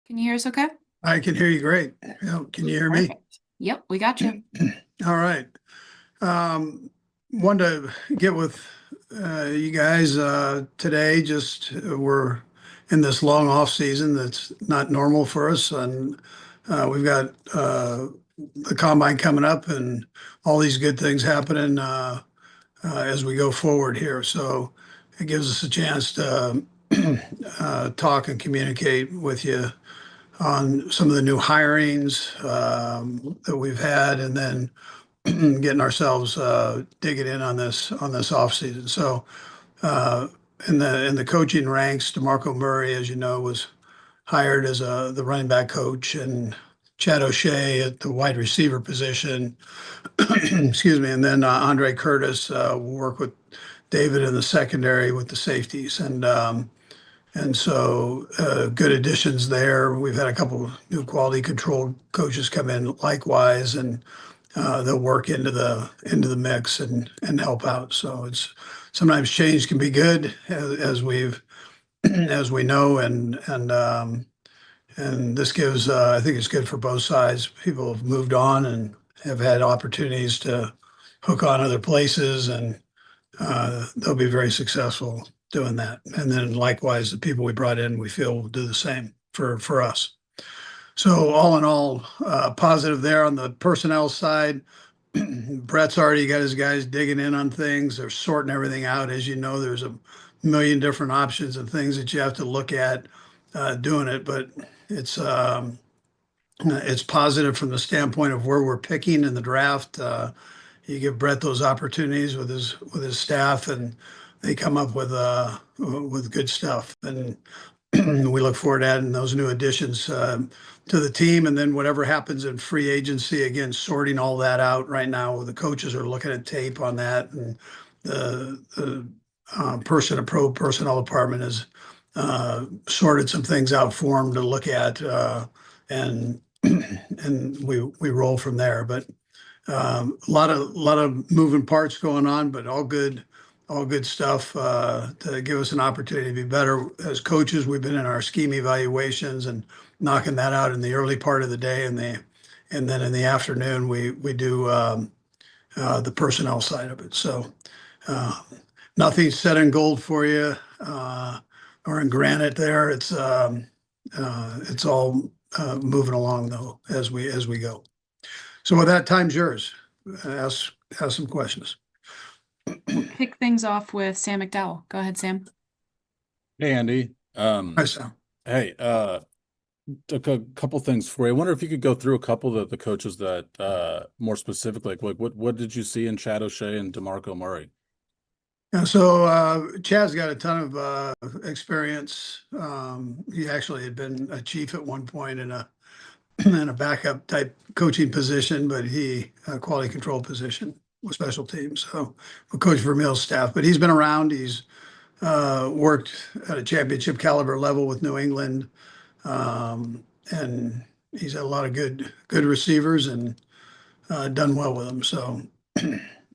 Can you hear us okay? I can hear you great. Yeah, can you hear me? Perfect. Yep, we got you. All right. Um, Wanted to get with you guys today. Just we're in this long off season that's not normal for us, and we've got the combine coming up and all these good things happening as we go forward here. So it gives us a chance to talk and communicate with you on some of the new hirings that we've had, and then getting ourselves digging in on this off season. So uh, in the coaching ranks, DeMarco Murray, as you know, was hired as the running back coach, and Chad O'Shea at the wide receiver position. Excuse me, and then Andre Curtis will work with David in the secondary with the safeties, and so good additions there. We've had a couple new quality control coaches come in likewise, and they'll work into the mix and help out. So it's sometimes change can be good as we've as we know, and this gives I think it's good for both sides. People have moved on and have had opportunities to hook on other places, and they'll be very successful doing that. And then likewise, the people we brought in, we feel will do the same for us. So all in all, positive there on the personnel side. Brett's already got his guys digging in on things. They're sorting everything out. As you know, there's a million different options and things that you have to look at doing it, but it's um, it's positive from the standpoint of where we're picking in the draft. You give Brett those opportunities with his staff, and they come up with good stuff. And we look forward to adding those new additions to the team, and then whatever happens in free agency, again, sorting all that out right now. The coaches are looking at tape on that, and the personnel department has sorted some things out for them to look at, and and we roll from there. But a lot of moving parts going on, but all good stuff to give us an opportunity to be better as coaches. We've been in our scheme evaluations and knocking that out in the early part of the day, and then in the afternoon we do the personnel side of it. So uh, nothing's set in gold for you or in granite. There, it's all moving along though as we go. So with that, time's yours. Ask some questions. We'll kick things off with Sam McDowell. Go ahead, Sam. Hey Andy. Hi, Sam. Hey, a couple things for you. I wonder if you could go through a couple of the coaches that more specifically, like what did you see in Chad O'Shea and DeMarco Murray? Yeah, so Chad's got a ton of experience. He actually had been a chief at one point in a in a backup type coaching position, but he quality control position with special teams. So a coach for Mills staff, but he's been around. He's worked at a championship caliber level with New England, and he's had a lot of good receivers and done well with them. So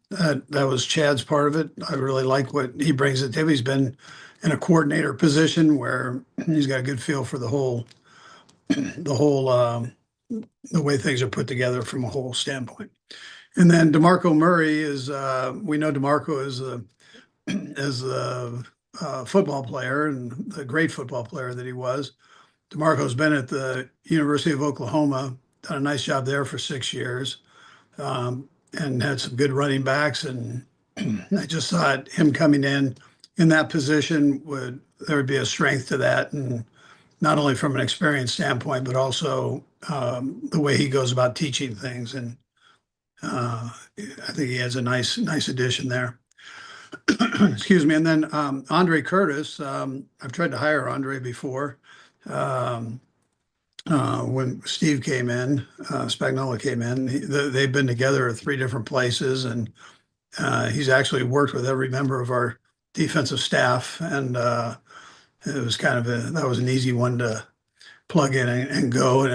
that was Chad's part of it. I really like what he brings to the table. He's been in a coordinator position where he's got a good feel for the whole the way things are put together from a whole standpoint. And then DeMarco Murray is we know DeMarco is a football player and the great football player that he was. DeMarco's been at the University of Oklahoma, done a nice job there for 6 years, and had some good running backs. And I just thought him coming in that position there would be a strength to that, and not only from an experience standpoint, but also the way he goes about teaching things. And I think he has a nice addition there. Excuse me. And then Andre Curtis, I've tried to hire Andre before. Um, when Steve came in, Spagnola came in, they've been together at three different places, and he's actually worked with every member of our defensive staff, and it was that was an easy one to plug in and go, and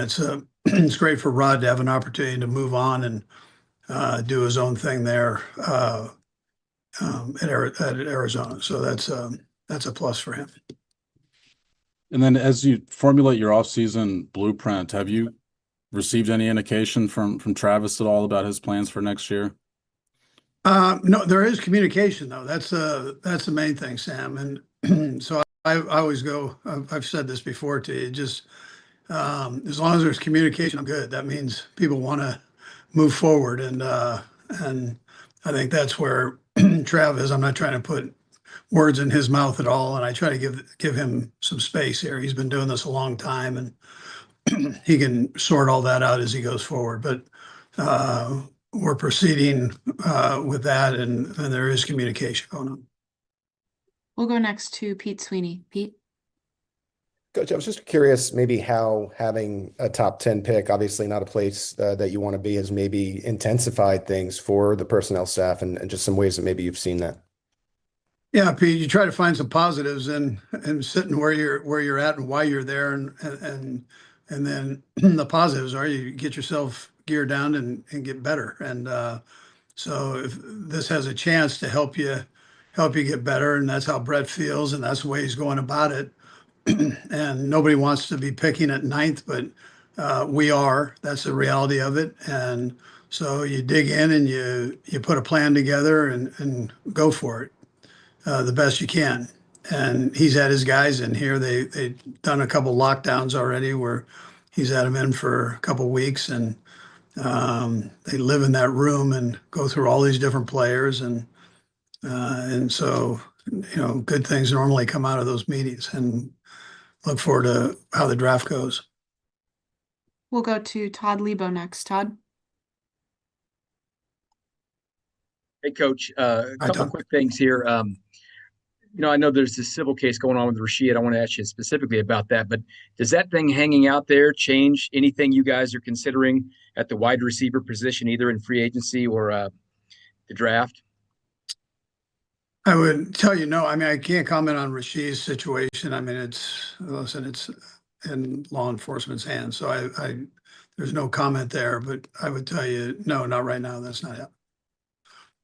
it's great for Rod to have an opportunity to move on and do his own thing there at Arizona. So that's a plus for him. And then as you formulate your off-season blueprint, have you received any indication from Travis at all about his plans for next year? No, there is communication though. That's the main thing, Sam. And so I always go, I've said this before to you, just as long as there's communication, I'm good. That means people want to move forward. And I think that's where Trav is. I'm not trying to put words in his mouth at all. And I try to give him some space here. He's been doing this a long time and he can sort all that out as he goes forward. But we're proceeding with that, and there is communication going on. We'll go next to Pete Sweeney. Pete? Coach, I was just curious maybe how having a top 10 pick, obviously not a place that you want to be, has maybe intensified things for the personnel staff and just some ways that maybe you've seen that. Yeah, Pete, you try to find some positives and sitting where you're at and why you're there, and then the positives are you get yourself geared down and get better. And so if this has a chance to help you get better, and that's how Brett feels, and that's the way he's going about it. And nobody wants to be picking at ninth, but we are. That's the reality of it. And so you dig in and you put a plan together and go for it the best you can. And he's had his guys in here. They've done a couple lockdowns already where he's had them in for a couple weeks, and they live in that room and go through all these different players. And so, good things normally come out of those meetings, and look forward to how the draft goes. We'll go to Todd Lebo next. Todd? Hey, Coach, a Hi, couple Tom. quick things here. I know there's this civil case going on with Reid. I want to ask you specifically about that, but does that thing hanging out there change anything you guys are considering at the wide receiver position, either in free agency or the draft? I would tell you no. I mean, I can't comment on Rashid's situation. I mean, it's in law enforcement's hands, so I there's no comment there. But I would tell you no, not right now. That's not it.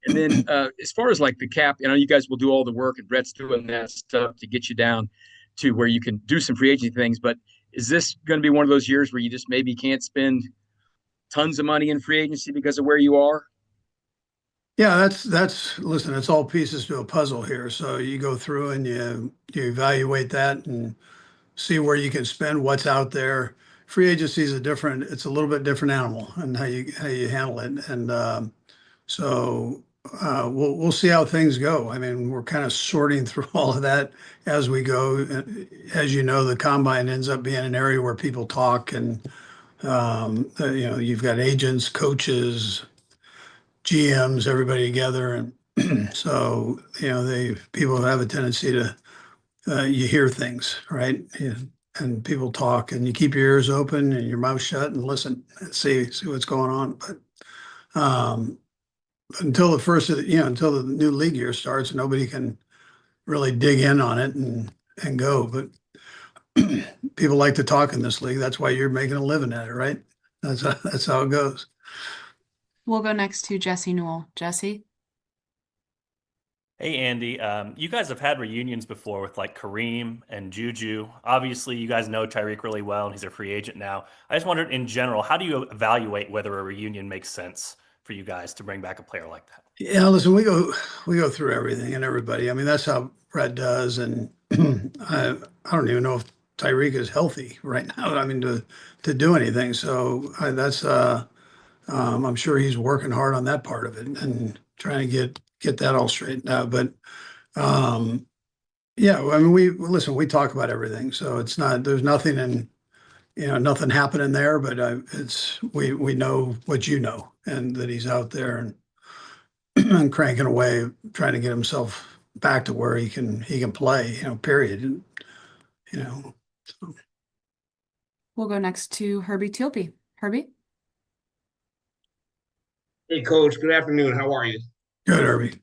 And then as far as like the cap, you guys will do all the work and Brett's doing that stuff to get you down to where you can do some free agency things. But is this going to be one of those years where you just maybe can't spend tons of money in free agency because of where you are? Yeah, that's listen, it's all pieces to a puzzle here. So you go through and you evaluate that and see where you can spend what's out there. Free agency is it's a little bit different animal and how you handle it. And so we'll see how things go. I mean, we're kind of sorting through all of that as we go. As you know, the combine ends up being an area where people talk, and you've got agents, coaches, GMs, everybody together, and so people have a tendency to you hear things, right? And people talk, and you keep your ears open and your mouth shut and listen and see what's going on. But until the first of until the new league year starts, nobody can really dig in on it and go. But people like to talk in this league. That's why you're making a living at it, right? That's how it goes. We'll go next to Jesse Newell. Jesse? Hey, Andy. You guys have had reunions before with like Kareem and Juju. Obviously, you guys know Tyreek really well, and he's a free agent now. I just wondered, in general, how do you evaluate whether a reunion makes sense for you guys to bring back a player like that? Yeah, listen, we go through everything and everybody. I mean, that's how Brett does, and I don't even know if Tyreek is healthy right now. I mean, to do anything. So that's I'm sure he's working hard on that part of it and trying to get that all straightened out. But yeah, I mean, we talk about everything. So there's nothing nothing happening there, but we know what you know, and that he's out there and cranking away, trying to get himself back to where he can play, period. And, so. We'll go next to Herbie Tealby. Herbie? Hey, Coach. Good afternoon. How are you? Good, Herbie.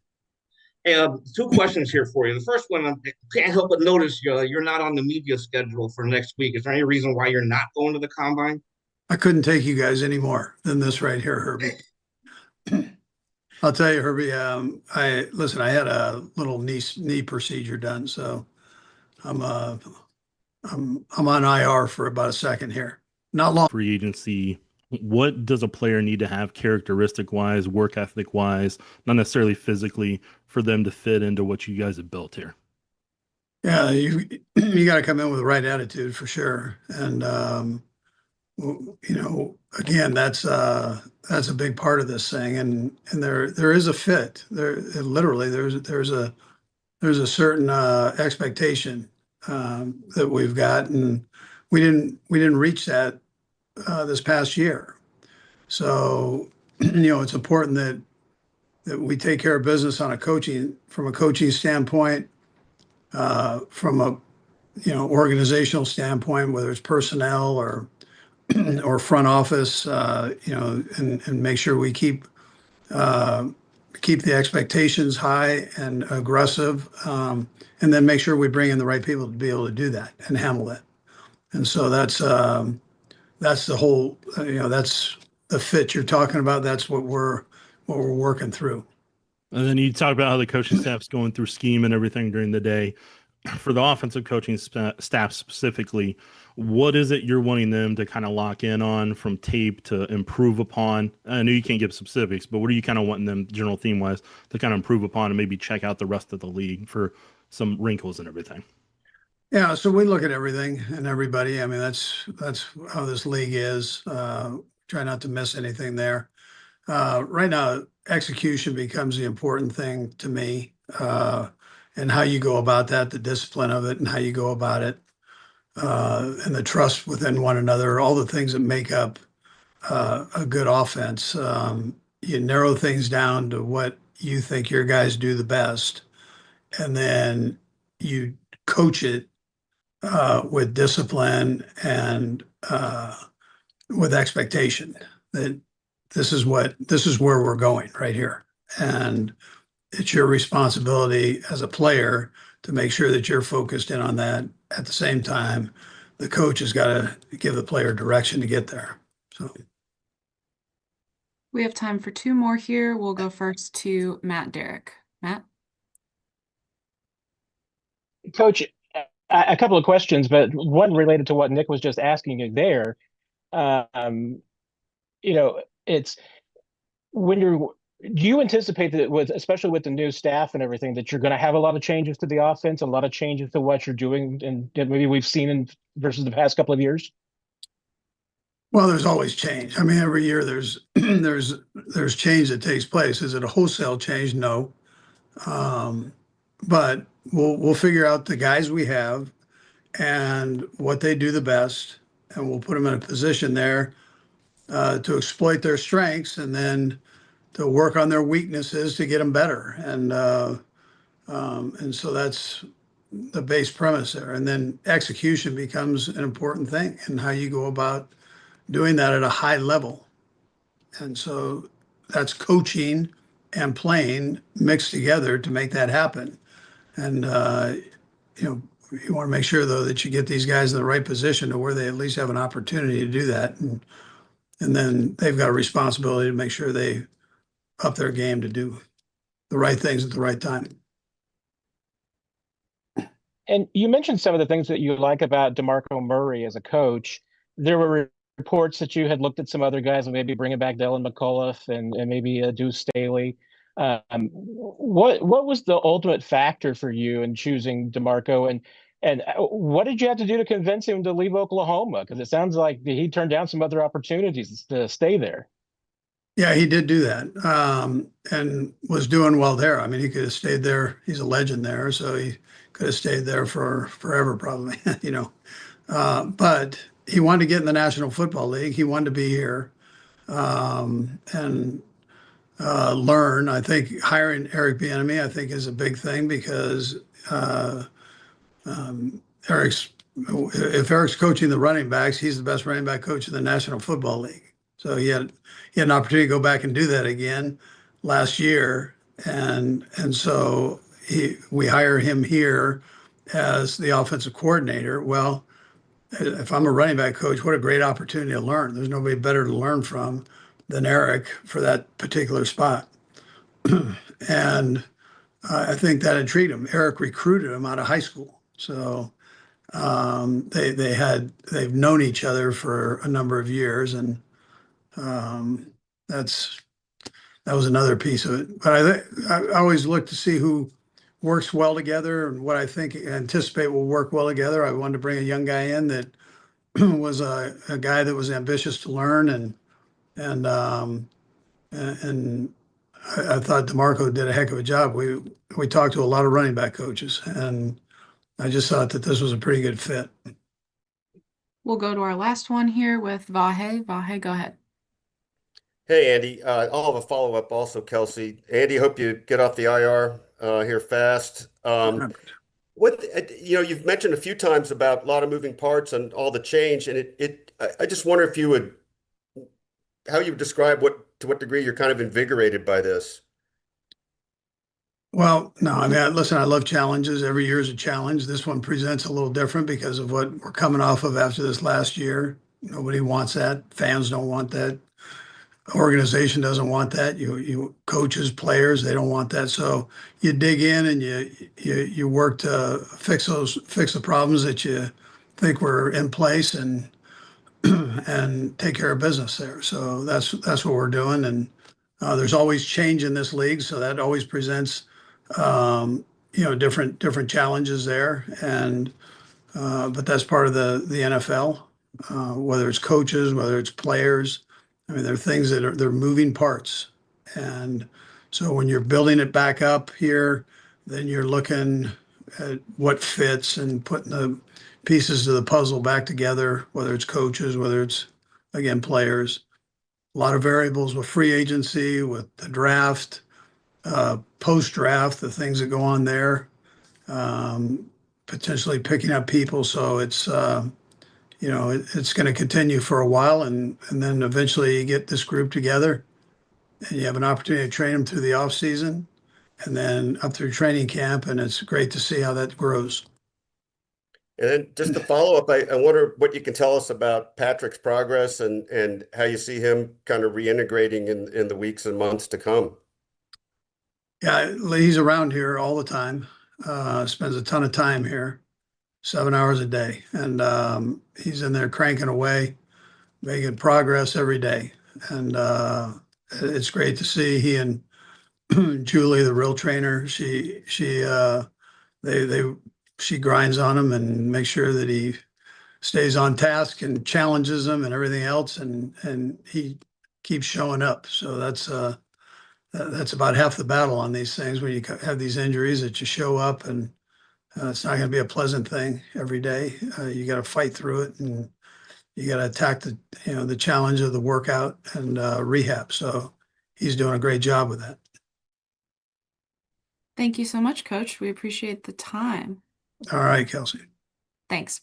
Hey, two questions here for you. The first one, I can't help but notice you're not on the media schedule for next week. Is there any reason why you're not going to the combine? I couldn't take you guys any more than this right here, Herbie. I'll tell you, Herbie. I had a little knee procedure done, so I'm I'm on IR for about a second here. Not long. Free agency, what does a player need to have characteristic wise, work ethic wise, not necessarily physically, for them to fit into what you guys have built here? Yeah, you got to come in with the right attitude for sure. And again, that's a big part of this thing. And there is a fit. Literally there's a certain expectation that we've got, and we didn't reach that this past year. So, it's important that we take care of business on from a coaching standpoint, from a organizational standpoint, whether it's personnel or front office, and make sure we keep the expectations high and aggressive, and then make sure we bring in the right people to be able to do that and handle that. And so that's the whole, that's the fit you're talking about. That's what we're working through. And then you talk about how the coaching staff's going through scheme and everything during the day. For the offensive coaching staff specifically, what is it you're wanting them to kind of lock in on from tape to improve upon? I know you can't give specifics, but what are you kind of wanting them, general theme wise, to kind of improve upon and maybe check out the rest of the league for some wrinkles and everything? Yeah, so we look at everything and everybody. I mean, that's how this league is. Try not to miss anything there. Right now, execution becomes the important thing to me, and how you go about that, the discipline of it, and how you go about it, and the trust within one another, all the things that make up a good offense. You narrow things down to what you think your guys do the best, and then you coach it with discipline and with expectation that this is where we're going right here. And it's your responsibility as a player to make sure that you're focused in on that. At the same time, the coach has got to give the player direction to get there. So We have time for two more here. We'll go first to Matt Derrick. Matt? Coach, a couple of questions, but one related to what Nick was just asking you there. It's do you anticipate that especially with the new staff and everything, that you're going to have a lot of changes to the offense, a lot of changes to what you're doing, and maybe we've seen versus the past couple of years? well, there's always change. I mean, every year there's there's change that takes place. Is it a wholesale change? No. But we'll figure out the guys we have and what they do the best, and we'll put them in a position there to exploit their strengths and then to work on their weaknesses to get them better. And so that's the base premise there. And then execution becomes an important thing, and how you go about doing that at a high level. And so that's coaching and playing mixed together to make that happen. And you want to make sure though that you get these guys in the right position to where they at least have an opportunity to do that. And then they've got a responsibility to make sure they up their game to do the right things at the right time. And you mentioned some of the things that you like about DeMarco Murray as a coach. There were reports that you had looked at some other guys and maybe bringing back Dylan McCullough and maybe Deuce Staley. What was the ultimate factor for you in choosing DeMarco, and what did you have to do to convince him to leave Oklahoma? Because it sounds like he turned down some other opportunities to stay there. Yeah, he did do that, and was doing well there. I mean, he could have stayed there. He's a legend there, so he could have stayed there for forever, probably. But he wanted to get in the National Football League. He wanted to be here, and learn. I think hiring Eric Bieniemy, I think, is a big thing because if Eric's coaching the running backs, he's the best running back coach in the National Football League. So he had an opportunity to go back and do that again last year, and so we hire him here as the offensive coordinator. Well, if I'm a running back coach, what a great opportunity to learn. There's nobody better to learn from than Eric for that particular spot. And I think that intrigued him. Eric recruited him out of high school. So They've known each other for a number of years, and that was another piece of it. But I always look to see who works well together and what I think anticipate will work well together. I wanted to bring a young guy in that was a guy that was ambitious to learn, and and I thought DeMarco did a heck of a job. We talked to a lot of running back coaches, and I just thought that this was a pretty good fit. We'll go to our last one here with Vahe. Vahe, go ahead. Hey, Andy. I'll have a follow-up also, Kelsey. Andy, hope you get off the IR here fast. You've mentioned a few times about a lot of moving parts and all the change, and I just wonder if how you would describe to what degree you're kind of invigorated by this. Well, no, I mean, listen, I love challenges. Every year is a challenge. This one presents a little different because of what we're coming off of after this last year. Nobody wants that. Fans don't want that. Organization doesn't want that. You coaches, players, they don't want that. So you dig in and you work to fix the problems that you think were in place, and and take care of business there. So that's what we're doing. And there's always change in this league, so that always presents different challenges there. And but that's part of the NFL. Whether it's coaches, whether it's players, I mean, there are things they're moving parts. And so when you're building it back up here, then you're looking at what fits and putting the pieces of the puzzle back together, whether it's coaches, whether it's, again, players. A lot of variables with free agency, with the draft, post-draft, the things that go on there, potentially picking up people. So it's it's going to continue for a while, and then eventually you get this group together, and you have an opportunity to train them through the off season, and then up through training camp, and it's great to see how that grows. And then just to follow up, I wonder what you can tell us about Patrick's progress and how you see him kind of reintegrating in the weeks and months to come. Yeah, he's around here all the time. Spends a ton of time here, 7 hours a day, and he's in there cranking away, making progress every day. And it's great to see. He and Julie, the real trainer, she grinds on him and makes sure that he stays on task and challenges him and everything else, and he keeps showing up. So that's about half the battle on these things when you have these injuries, that you show up, and it's not going to be a pleasant thing every day. You got to fight through it, and you got to attack the challenge of the workout and rehab. So he's doing a great job with that. Thank you so much, Coach. We appreciate the time. All right, Kelsey. Thanks.